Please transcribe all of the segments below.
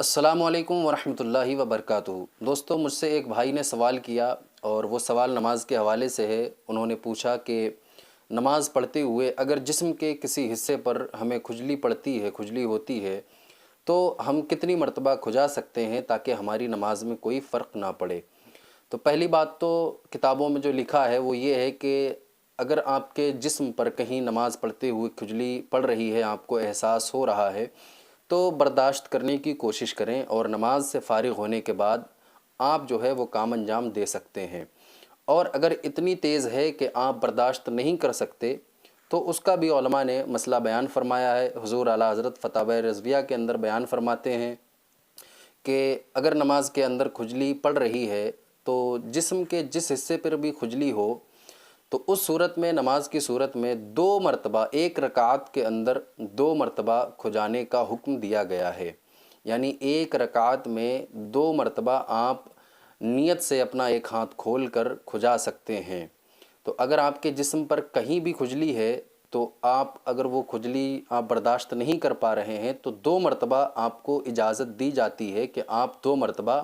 السلام علیکم ورحمۃ اللہ وبرکاتہ۔ دوستو، مجھ سے ایک بھائی نے سوال کیا اور وہ سوال نماز کے حوالے سے ہے۔ انہوں نے پوچھا کہ نماز پڑھتے ہوئے اگر جسم کے کسی حصے پر ہمیں کھجلی ہوتی ہے تو ہم کتنی مرتبہ کھجا سکتے ہیں تاکہ ہماری نماز میں کوئی فرق نہ پڑے؟ تو پہلی بات تو کتابوں میں جو لکھا ہے وہ یہ ہے کہ اگر آپ کے جسم پر کہیں نماز پڑھتے ہوئے کھجلی پڑ رہی ہے، آپ کو احساس ہو رہا ہے، تو برداشت کرنے کی کوشش کریں اور نماز سے فارغ ہونے کے بعد آپ جو ہے وہ کام انجام دے سکتے ہیں۔ اور اگر اتنی تیز ہے کہ آپ برداشت نہیں کر سکتے تو اس کا بھی علماء نے مسئلہ بیان فرمایا ہے۔ حضور اعلیٰ حضرت فتاوی رضویہ کے اندر بیان فرماتے ہیں کہ اگر نماز کے اندر کھجلی پڑ رہی ہے تو جسم کے جس حصے پر بھی کھجلی ہو تو اس صورت میں، نماز کی صورت میں، 2 مرتبہ ایک رکعت کے اندر 2 مرتبہ کھجانے کا حکم دیا گیا ہے۔ یعنی ایک رکعت میں 2 مرتبہ آپ نیت سے اپنا ایک ہاتھ کھول کر کھجا سکتے ہیں۔ تو اگر آپ کے جسم پر کہیں بھی کھجلی ہے تو اگر وہ کھجلی آپ برداشت نہیں کر پا رہے ہیں تو 2 مرتبہ آپ کو اجازت دی جاتی ہے کہ آپ 2 مرتبہ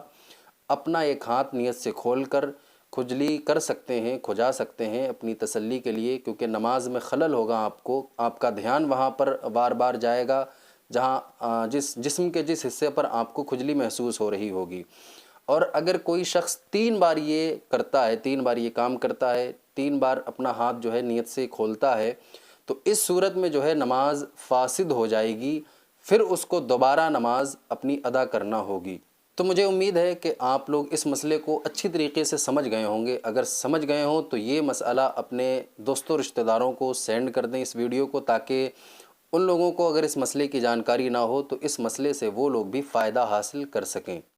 اپنا ایک ہاتھ نیت سے کھول کر کھجلی کر سکتے ہیں، کھجا سکتے ہیں اپنی تسلی کے لیے، کیونکہ نماز میں خلل ہوگا آپ کا دھیان وہاں پر بار بار جائے گا جہاں جسم کے جس حصے پر آپ کو کھجلی محسوس ہو رہی ہوگی۔ اور اگر کوئی شخص 3 بار یہ کرتا ہے، 3 بار یہ کام کرتا ہے، 3 بار اپنا ہاتھ جو ہے نیت سے کھولتا ہے، تو اس صورت میں جو ہے نماز فاسد ہو جائے گی، پھر اس کو دوبارہ نماز اپنی ادا کرنا ہوگی۔ تو مجھے امید ہے کہ آپ لوگ اس مسئلے کو اچھی طریقے سے سمجھ گئے ہوں گے۔ اگر سمجھ گئے ہوں تو یہ مسئلہ اپنے دوستوں رشتہ داروں کو سینڈ کر دیں اس ویڈیو کو، تاکہ ان لوگوں کو اگر اس مسئلے کی جانکاری نہ ہو تو اس مسئلے سے وہ لوگ بھی فائدہ حاصل کر سکیں۔